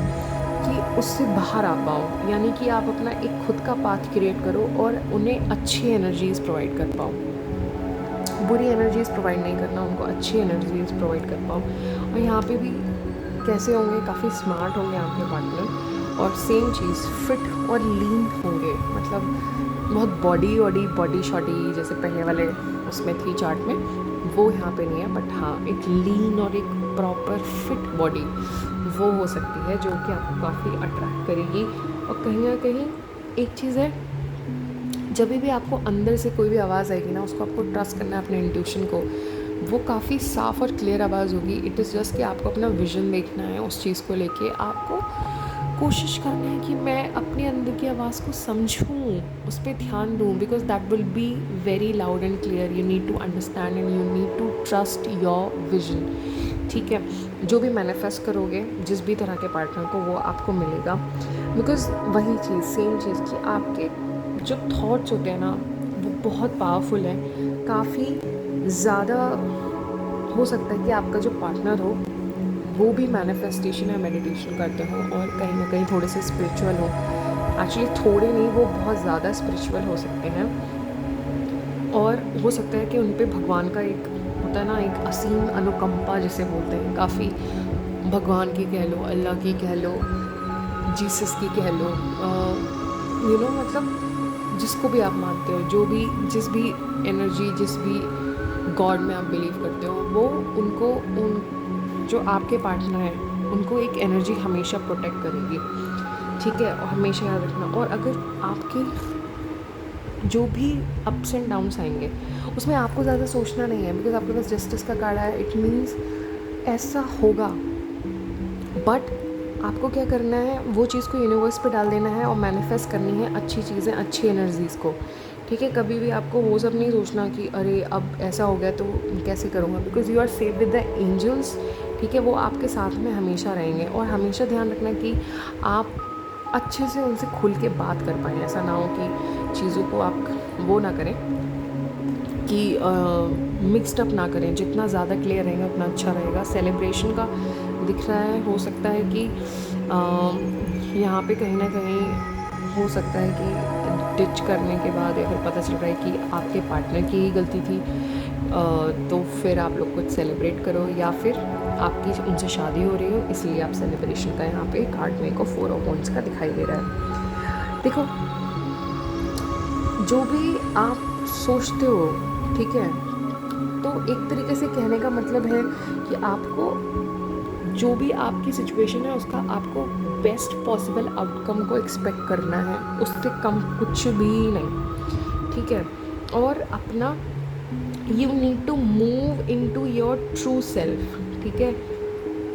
कि उससे बाहर आ पाओ, यानी कि आप अपना एक खुद का पाथ क्रिएट करो और उन्हें अच्छी एनर्जीज़ प्रोवाइड कर पाओ। बुरी एनर्जीज़ प्रोवाइड नहीं करना, उनको अच्छी एनर्जीज़ प्रोवाइड कर पाओ। और यहाँ पे भी कैसे होंगे, काफ़ी स्मार्ट होंगे आपके पार्टनर, और सेम चीज़ फिट और लीन होंगे, मतलब बहुत बॉडी शॉडी जैसे पहले वाले उसमें थी चार्ट में, वो यहाँ पे नहीं है। बट हाँ, एक लीन और एक प्रॉपर फिट बॉडी वो हो सकती है जो कि आपको काफ़ी अट्रैक्ट करेगी। और कहीं ना कहीं एक चीज़ है, जब भी आपको अंदर से कोई भी आवाज़ आएगी ना, उसको आपको ट्रस्ट करना है अपने इंट्यूशन को। वो काफ़ी साफ़ और क्लियर आवाज़ होगी। इट इज़ जस्ट कि आपको अपना विज़न देखना है उस चीज़ को लेके। आपको कोशिश करना है कि मैं अपने अंदर की आवाज़ को समझूं, उस पर ध्यान दूं, because that will be very loud and clear. You need to understand and you need to trust your vision. ठीक है, जो भी मैनिफेस्ट करोगे जिस भी तरह के पार्टनर को, वो आपको मिलेगा। बिकॉज वही चीज़, सेम चीज़ कि आपके जो थॉट्स होते हैं ना, वो बहुत पावरफुल है। काफ़ी ज़्यादा हो सकता है कि आपका जो पार्टनर हो वो भी मैनिफेस्टेशन या मेडिटेशन करते हो और कहीं ना कहीं थोड़े से स्पिरिचुअल हो। एक्चुअली थोड़े नहीं, वो बहुत ज़्यादा स्पिरिचुअल हो सकते हैं। और हो सकता है कि उन पे भगवान का एक होता है ना, एक असीम अनुकंपा जिसे बोलते हैं, काफ़ी भगवान की कह लो, अल्लाह की कह लो, जीसस की कह लो, मतलब जिसको भी आप मानते हो, जो भी जिस भी एनर्जी, जिस भी गॉड में आप बिलीव करते हो, वो उनको, उन जो आपके पार्टनर हैं उनको एक एनर्जी हमेशा प्रोटेक्ट करेगी। ठीक है, और हमेशा याद रखना। और अगर आपके जो भी अप्स एंड डाउन्स आएंगे उसमें आपको ज़्यादा सोचना नहीं है, बिकॉज आपके पास जस्टिस का कार्ड है। इट मीन्स ऐसा होगा, बट आपको क्या करना है, वो चीज़ को यूनिवर्स पे डाल देना है और मैनिफेस्ट करनी है अच्छी चीज़ें, अच्छी एनर्जीज़ को। ठीक है, कभी भी आपको वो सब नहीं सोचना कि अरे अब ऐसा हो गया तो कैसे करूँगा, because you are safe with the angels. ठीक है, वो आपके साथ में हमेशा रहेंगे। और हमेशा ध्यान रखना कि आप अच्छे से उनसे खुल के बात कर पाएँ। ऐसा ना हो कि चीज़ों को आप वो ना करें कि मिक्सड अप ना करें। जितना ज़्यादा क्लियर रहेगा उतना अच्छा रहेगा। सेलिब्रेशन का दिख रहा है, हो सकता है कि यहाँ पे कहीं ना कहीं हो सकता है कि डिच करने के बाद या फिर पता चल रहा है कि आपके पार्टनर की ही गलती थी, तो फिर आप लोग कुछ सेलिब्रेट करो, या फिर आपकी उनसे शादी हो रही हो इसलिए आप सेलिब्रेशन का यहाँ पे कार्ड मेरे को 4 ऑफ वांड्स का दिखाई दे रहा है। देखो, जो भी आप सोचते हो, ठीक है, तो एक तरीके से कहने का मतलब है कि आपको जो भी आपकी सिचुएशन है उसका आपको बेस्ट पॉसिबल आउटकम को एक्सपेक्ट करना है, उससे कम कुछ भी नहीं। ठीक है, और अपना you need to move in to your true self. ठीक है,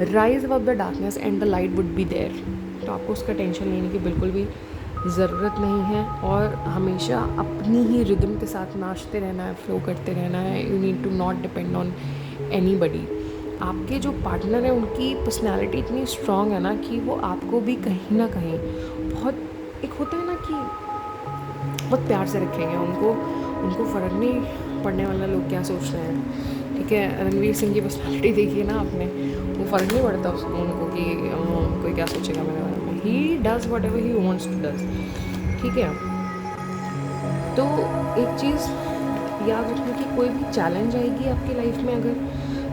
rise above the darkness and the light would be there. तो आपको उसका टेंशन लेने की बिल्कुल भी ज़रूरत नहीं है, और हमेशा अपनी ही रिदम के साथ नाचते रहना है, फ्लो करते रहना है। You need to not depend on anybody. आपके जो पार्टनर है उनकी पर्सनैलिटी इतनी स्ट्रॉन्ग है ना कि वो आपको भी कहीं ना कहीं बहुत, एक होता है ना कि बहुत प्यार से रखेंगे। उनको फ़र्क नहीं पड़ने वाला लोग क्या सोच रहे हैं। ठीक है, रणवीर सिंह की पर्सनैलिटी देखिए ना आपने, वो फ़र्क नहीं पड़ता उनको कि कोई क्या सोचेगा मेरे बारे में। He does whatever he wants to does. ठीक है, तो एक चीज़ याद रखना कि कोई भी चैलेंज आएगी आपकी लाइफ में अगर,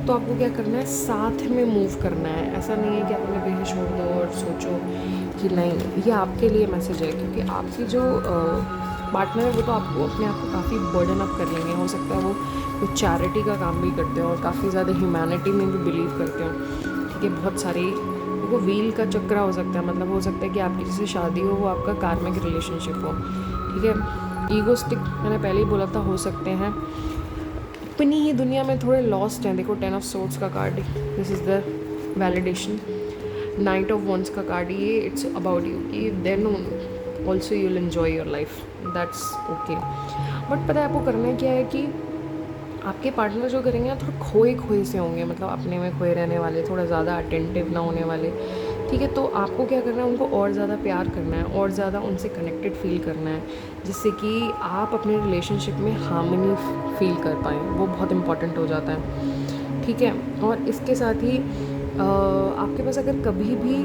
तो आपको क्या करना है, साथ में मूव करना है। ऐसा नहीं है कि आप उन्हें कहीं छोड़ दो और सोचो कि नहीं। ये आपके लिए मैसेज है, क्योंकि आपकी जो पार्टनर है वो तो आपको अपने आप को काफ़ी बर्डन अप कर लेंगे। हो सकता है वो कुछ चैरिटी का काम भी करते हो और काफ़ी ज़्यादा ह्यूमैनिटी में भी बिलीव करते हो। ठीक है, बहुत सारी वो व्हील का चक्रा हो सकता है, मतलब हो सकता है कि आपकी जिससे शादी हो वो आपका कार्मिक रिलेशनशिप हो। ठीक है, ईगोस्टिक मैंने पहले ही बोला था, हो सकते हैं अपनी ही दुनिया में थोड़े लॉस्ट हैं। देखो 10 ऑफ सोर्ड्स का card, this is the validation. Knight of wands का कार्ड, ये इट्स अबाउट यू कि then also you will enjoy your life, that's okay. But पता है आपको करना क्या है कि आपके पार्टनर जो करेंगे ना, थोड़ा खोए खोए से होंगे, मतलब अपने में खोए रहने वाले, थोड़ा ज़्यादा अटेंटिव ना होने वाले, ठीक है, तो आपको क्या करना है, उनको और ज़्यादा प्यार करना है और ज़्यादा उनसे कनेक्टेड फ़ील करना है, जिससे कि आप अपने रिलेशनशिप में हार्मनी फ़ील कर पाएँ। वो बहुत इम्पॉर्टेंट हो जाता है, ठीक है। और इसके साथ ही आपके पास अगर कभी भी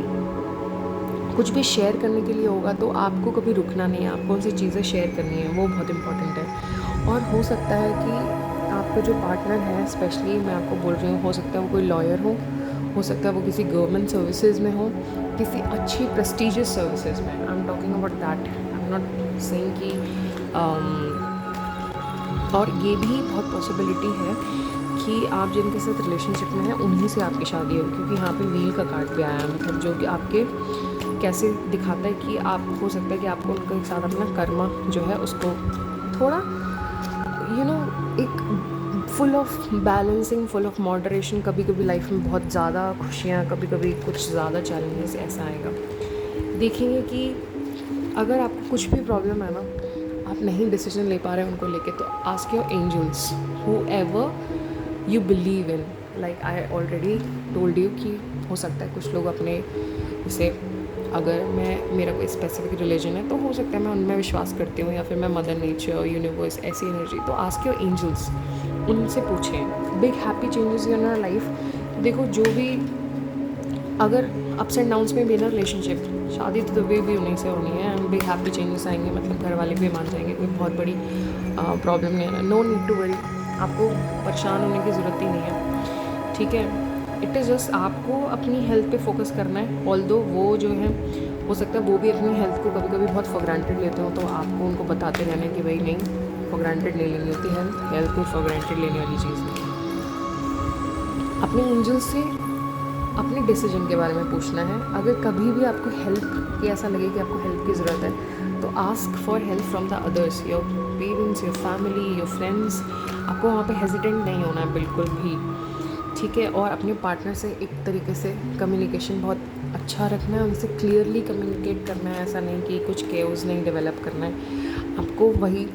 कुछ भी शेयर करने के लिए होगा तो आपको कभी रुकना नहीं है, आपको उनसे चीज़ें शेयर करनी है, वो बहुत इम्पॉर्टेंट है। और हो सकता है कि आपका जो पार्टनर है, स्पेशली मैं आपको बोल रही हूँ, हो सकता है वो कोई लॉयर हो सकता है वो किसी गवर्नमेंट सर्विसेज में हो, किसी अच्छी प्रेस्टिजियस सर्विसेज में। I am talking about that, I am not saying कि और ये भी बहुत पॉसिबिलिटी है कि आप जिनके साथ रिलेशनशिप में हैं उन्हीं से आपकी शादी हो, क्योंकि यहाँ पे व्हील का कार्ड भी आया है, मतलब जो कि आपके कैसे दिखाता है कि आप, हो सकता है कि आपको उनके साथ अपना कर्मा जो है उसको थोड़ा एक full of balancing, full of moderation. कभी कभी लाइफ में बहुत ज़्यादा खुशियाँ, कभी कभी कुछ ज़्यादा चैलेंजेस ऐसा आएगा। देखेंगे कि अगर आपको कुछ भी प्रॉब्लम है ना, आप नहीं डिसीजन ले पा रहे हैं उनको लेके, तो ask your angels, whoever you believe in. Like I already told you कि हो सकता है कुछ लोग अपने, जैसे अगर मेरा कोई स्पेसिफिक रिलीजन है तो हो सकता है मैं उनमें विश्वास करती हूँ, या फिर मैं मदर नेचर, यूनिवर्स, ऐसी एनर्जी। तो आस्क योर एंजल्स, उनसे पूछें big happy changes in your life. देखो, जो भी अगर अप्स एंड डाउन्स में भी ना रिलेशनशिप, शादी तो कभी भी उन्हीं से होनी है, एंड बिग हैप्पी चेंजेस आएंगे, मतलब घर वाले भी मान जाएंगे, कोई बहुत बड़ी प्रॉब्लम नहीं है। नो नीड टू वरी, आपको परेशान होने की ज़रूरत ही नहीं है, ठीक है। इट इज़ जस्ट आपको अपनी हेल्थ पे फोकस करना है। ऑल्दो वो जो है, हो सकता है वो भी अपनी हेल्थ को कभी कभी बहुत फॉर ग्रांटेड लेते हो, तो आपको उनको बताते रहना है कि भाई नहीं, फॉर ग्रांटेड नहीं लेनी होती हेल्थ कोई फॉर ग्रांटेड लेने वाली चीज़ नहीं। अपने एंजल से अपने डिसीजन के बारे में पूछना है। अगर कभी भी आपको हेल्प की, ऐसा लगे कि आपको हेल्प की ज़रूरत है, तो ask for help from the others, your parents, your family, your friends. आपको वहाँ पे हेजिटेंट नहीं होना है बिल्कुल भी, ठीक है। और अपने पार्टनर से एक तरीके से कम्युनिकेशन बहुत अच्छा रखना है, उनसे क्लियरली कम्युनिकेट करना है। ऐसा नहीं कि कुछ केओस नहीं डेवलप करना है। आपको वही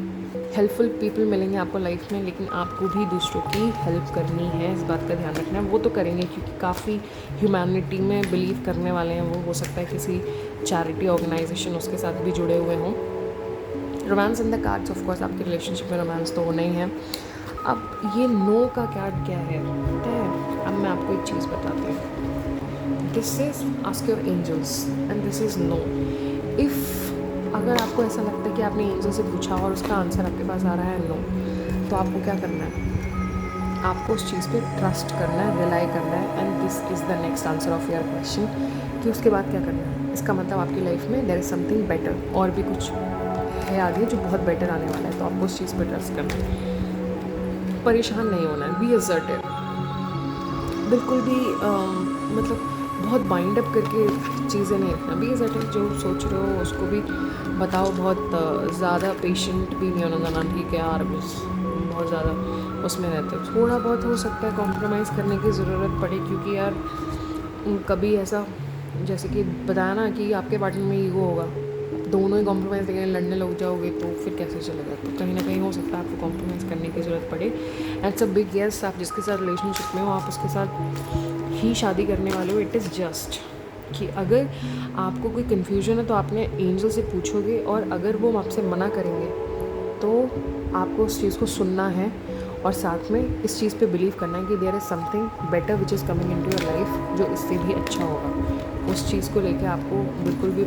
हेल्पफुल पीपल मिलेंगे आपको लाइफ में, लेकिन आपको भी दूसरों की हेल्प करनी है, इस बात का ध्यान रखना है। वो तो करेंगे क्योंकि काफ़ी ह्यूमैनिटी में बिलीव करने वाले हैं वो, हो सकता है किसी चैरिटी ऑर्गेनाइजेशन उसके साथ भी जुड़े हुए हों। Romance in the cards, of course आपके रिलेशनशिप में रोमांस तो होना ही है। अब ये नो का कार्ड क्या है पता है? अब मैं आपको एक चीज़ बताती हूँ। This is ask your angels and this is no. If अगर आपको ऐसा लगता है कि आपने एंजल से पूछा और उसका आंसर आपके पास आ रहा है नो, तो आपको क्या करना है? आपको उस चीज़ पे ट्रस्ट करना है, रिलाई करना है, and this is the next answer of your question, कि उसके बाद क्या करना है। इसका मतलब आपकी लाइफ में देयर इज़ समथिंग बेटर, और भी कुछ है आगे जो बहुत बेटर आने वाला है, तो आपको उस चीज़ पे ट्रस्ट करना है। परेशान नहीं होना है, बी असर्टिव। बिल्कुल भी मतलब बहुत बाइंड अप करके चीज़ें नहीं रखना, बी असर्टिव। जो सोच रहे हो उसको भी बताओ, बहुत ज़्यादा पेशेंट भी नहीं होना जाना, ठीक है यार, बस बहुत ज़्यादा उसमें रहते हो। थोड़ा बहुत हो सकता है कॉम्प्रोमाइज़ करने की ज़रूरत पड़े, क्योंकि यार कभी ऐसा, जैसे कि बताया ना कि आपके पार्टनर में ईगो होगा, दोनों ही कॉम्प्रोमाइज़ देंगे, लड़ने लग जाओगे तो फिर कैसे चलेगा। तो कहीं ना कहीं हो सकता है आपको कॉम्प्रोमाइज़ करने की ज़रूरत पड़े। एट्स अ बिग येस, आप जिसके साथ रिलेशनशिप में हो आप उसके साथ ही शादी करने वाले हो। इट इज़ जस्ट कि अगर आपको कोई कन्फ्यूजन है तो आपने एंजल से पूछोगे, और अगर वो आपसे मना करेंगे तो आपको उस चीज़ को सुनना है, और साथ में इस चीज़ पे बिलीव करना है कि there is something better which is coming into your life, जो इससे भी अच्छा होगा। उस चीज़ को लेके आपको बिल्कुल भी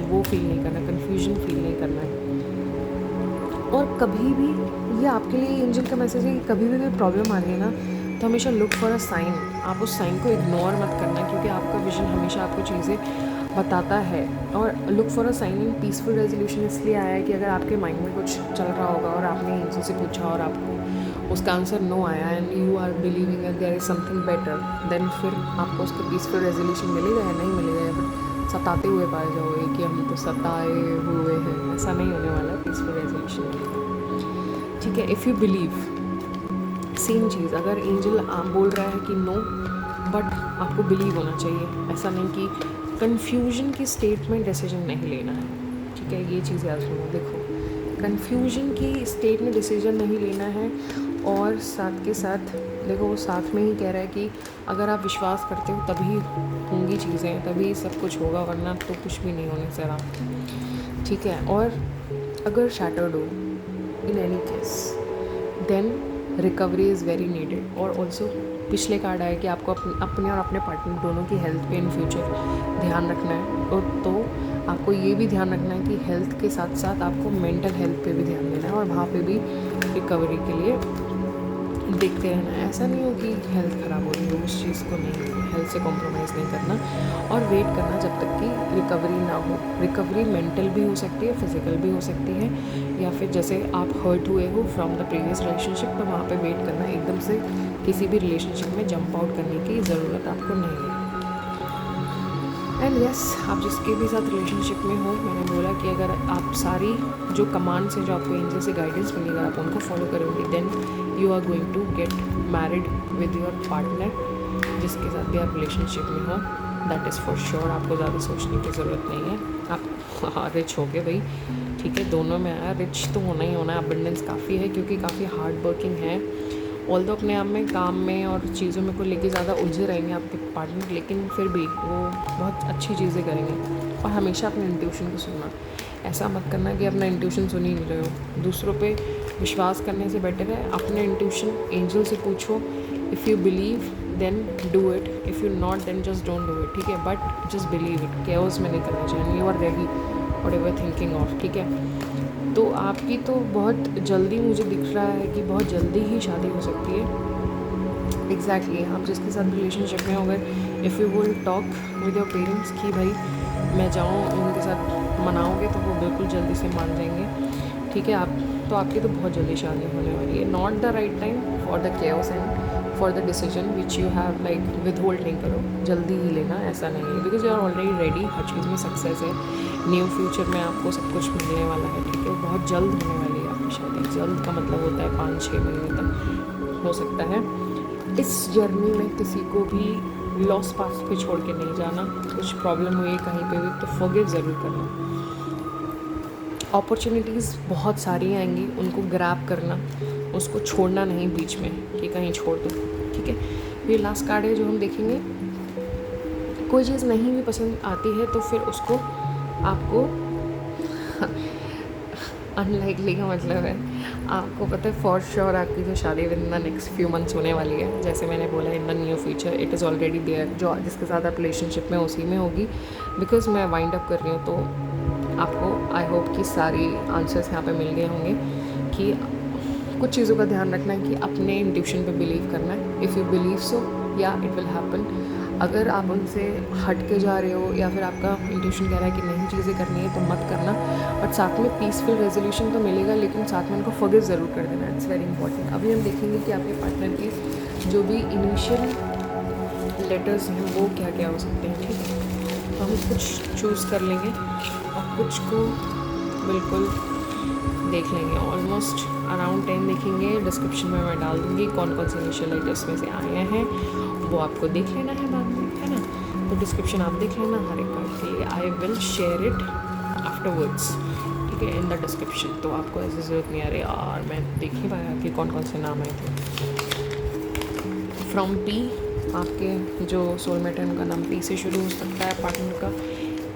वो फील नहीं करना, कन्फ्यूजन फील नहीं करना है। और कभी भी, ये आपके लिए एंजल का मैसेज है कि कभी भी कोई प्रॉब्लम आ रही है ना, तो हमेशा लुक फॉर अ साइन। आप उस साइन को इग्नोर मत करना, क्योंकि आपका विजन हमेशा आपको चीज़ें बताता है। और look for a sign in peaceful resolution इसलिए आया है कि अगर आपके माइंड में कुछ चल रहा होगा और आपने एंजल से पूछा और आपको उसका आंसर नो आया, and you are believing that there is something better, then फिर आपको उसका पीसफुल रेजोल्यूशन मिलेगा या नहीं मिलेगा, या फिर सताते हुए पाए जाओगे कि हम तो सताए हुए हैं। ऐसा नहीं होने वाला, पीसफुल रेजोल्यूशन मिलेगा, ठीक है। इफ़ यू बिलीव, सेम चीज़, अगर एंजल आप बोल रहा है कि नो, बट आपको बिलीव होना चाहिए। ऐसा नहीं कि कन्फ्यूजन की स्टेट में डिसीजन नहीं लेना है, ठीक है। ये चीज़ याद रखना। देखो, कन्फ्यूजन की स्टेट में डिसीजन नहीं लेना है, और साथ के साथ देखो वो साथ में ही कह रहा है कि अगर आप विश्वास करते हो तभी होंगी चीज़ें, तभी सब कुछ होगा, वरना तो कुछ भी नहीं होने से रहा। ठीक है, और अगर शैटर्ड हो in any case then recovery is very needed. और ऑल्सो पिछले कार्ड आया कि आपको अपने और अपने पार्टनर दोनों की हेल्थ पे इन फ्यूचर ध्यान रखना है। और तो आपको ये भी ध्यान रखना है कि हेल्थ के साथ साथ आपको मेंटल हेल्थ पे भी ध्यान देना है और वहाँ पे भी रिकवरी के लिए देखते रहना है। ऐसा नहीं हो कि हेल्थ ख़राब हो रही हो, उस चीज़ को नहीं, हेल्थ से कॉम्प्रोमाइज़ नहीं करना और वेट करना जब तक कि रिकवरी ना हो। रिकवरी मेंटल भी हो सकती है, फिज़िकल भी हो सकती है, या फिर जैसे आप हर्ट हुए हो फ्रॉम द प्रीवियस रिलेशनशिप तो वहाँ पे वेट करना। एकदम से किसी भी रिलेशनशिप में जंप आउट करने की ज़रूरत आपको नहीं है। एंड यस, आप जिसके भी साथ रिलेशनशिप में हो, मैंने बोला कि अगर आप सारी जो कमांड्स हैं जो आपको एंजल से गाइडेंस मिली, अगर आप उनको फॉलो करोगे then you are going to get married with your partner जिसके साथ भी आप रिलेशनशिप में हो। That is for sure. आपको ज़्यादा सोचने की ज़रूरत नहीं है। आप रिच हो गए भाई, ठीक है, दोनों में आया, रिच तो होना ही होना है। अबंडेंस काफ़ी है क्योंकि काफ़ी हार्ड वर्किंग है। ऑल दो अपने आप में काम में और चीज़ों में को लेके ज़्यादा उलझे रहेंगे आपके पार्टनर, लेकिन फिर भी वो बहुत अच्छी चीज़ें करेंगे। और हमेशा अपने इंट्यूशन को सुनना। ऐसा मत करना कि अपना इंट्यूशन सुन ही नहीं रहे हो। दूसरों पे विश्वास करने से बेटर है अपने इंट्यूशन एंजल से पूछो। If you believe then do it, if you not then just don't do it, ठीक है, but just believe it. Chaos में नहीं करना चाहिए। You are ready whatever thinking of, ठीक है। तो आपकी तो बहुत जल्दी मुझे दिख रहा है कि बहुत जल्दी ही शादी हो सकती है। एग्जैक्टली आप जिसके साथ रिलेशनशिप में हो गए, if you will talk with your parents कि भाई मैं जाऊँ उनके साथ मनाओगे तो वो बिल्कुल जल्दी से मान जाएंगे, ठीक है। आपकी तो बहुत जल्दी शादी होने वाली है। Not the right time for the chaos and for the decision which you have like withhold नहीं करो, जल्दी ही लेना, ऐसा नहीं है, because you are already ready. हर चीज़ में सक्सेस है, न्यू फ्यूचर में आपको सब कुछ मिलने वाला है, ठीक है। बहुत जल्द होने वाली है आपकी शादी। जल्द का मतलब होता है 5-6 महीने तक हो सकता है। इस जर्नी में किसी को भी लॉस पास्ट पे छोड़ के नहीं जाना। कुछ प्रॉब्लम हुई कहीं पे भी तो फॉरगिव ज़रूर करना। अपॉर्चुनिटीज़ बहुत सारी आएंगी, उनको ग्रैब करना, उसको छोड़ना नहीं बीच में कि कहीं छोड़ दो, ठीक है। ये लास्ट कार्ड है जो हम देखेंगे। कोई चीज़ नहीं भी पसंद आती है तो फिर उसको आपको अनलाइकली का मतलब है, आपको पता है फॉर श्योर आपकी जो शादी within the next few months होने वाली है। जैसे मैंने बोला in the new future it is already there. जो जिसके साथ आप रिलेशनशिप में उसी में होगी। बिकॉज मैं वाइंड अप कर रही हूँ तो आपको आई होप कि सारी आंसर्स यहाँ पे मिल गए होंगे कि कुछ चीज़ों का ध्यान रखना है कि अपने इंट्यूशन पे बिलीव करना है। इफ़ यू बिलीव सो या इट विल हैपन। अगर आप उनसे हट के जा रहे हो या फिर आपका इंट्यूशन कह रहा है कि नहीं चीज़ें करनी है तो मत करना। बट साथ में पीसफुल रेजोल्यूशन तो मिलेगा, लेकिन साथ में उनको फॉरगिव ज़रूर कर देना। It's very important. अभी हम देखेंगे कि आपके पार्टनर के जो भी इनिशियल लेटर्स हैं वो क्या क्या हो सकते हैं, ठीक है। तो हम कुछ चूज़ कर लेंगे और कुछ को बिल्कुल देख लेंगे। ऑलमोस्ट अराउंड 10 देखेंगे। डिस्क्रिप्शन में मैं डाल दूँगी कौन कौन से इनिशियल लेटर्स में से आए हैं, वो आपको देख लेना है बाद में, है ना। तो डिस्क्रिप्शन आप देख लेना हर एक कार्ड के लिए। I will share it afterwards, ठीक है, इन द डिस्क्रिप्शन। तो आपको ऐसी ज़रूरत नहीं आ रही और मैं देख ही पाया कि कौन कौन से नाम आए थे। फ्रॉम पी, आपके जो सोलमेट है उनका नाम पी से शुरू हो सकता है। पार्टनर का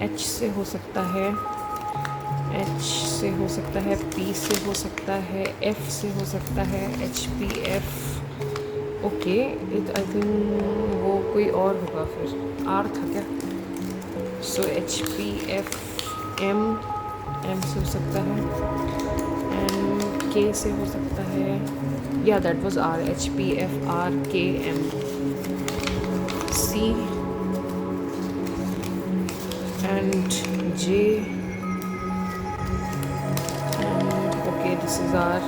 एच से हो सकता है, एच से हो सकता है, पी से हो सकता है, एफ से हो सकता है, HPF। Okay, it I think वो कोई और होगा, फिर आर था क्या। सो HPF एम से हो सकता है एंड के से हो सकता है, या that was R. HPFRKM C and J and okay this is R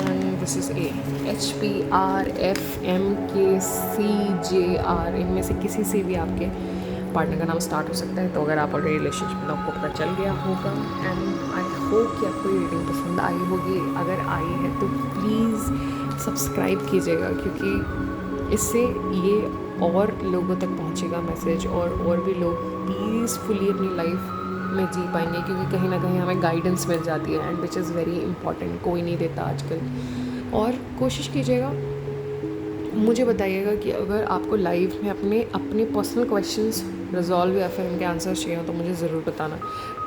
and this is A। HPRFMKCJR इनमें से किसी से भी आपके पार्टनर का नाम स्टार्ट हो सकता है। तो अगर आप ऑलरेडी रिलेशनशिप में आपको पता चल गया होगा एंड आई होप कि आपको ये रीडिंग पसंद आई होगी। अगर आई है तो प्लीज़ सब्सक्राइब कीजिएगा, क्योंकि इससे ये और लोगों तक पहुंचेगा मैसेज और भी लोग पीसफुली अपनी लाइफ में जी पाएंगे, क्योंकि कहीं ना कहीं हमें गाइडेंस मिल जाती है, and which is very important, कोई नहीं देता आजकल। और कोशिश कीजिएगा, मुझे बताइएगा कि अगर आपको लाइफ में अपने अपने पर्सनल क्वेश्चंस रिजॉल्व या फिर उनके आंसर्स चाहिए हो तो मुझे ज़रूर बताना।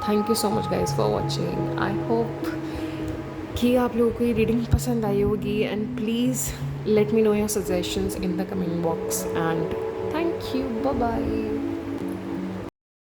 Thank you so much guys for watching. I hope कि आप लोगों को ये रीडिंग पसंद आई होगी, and please let me know your suggestions in the comment box, and thank you, bye bye.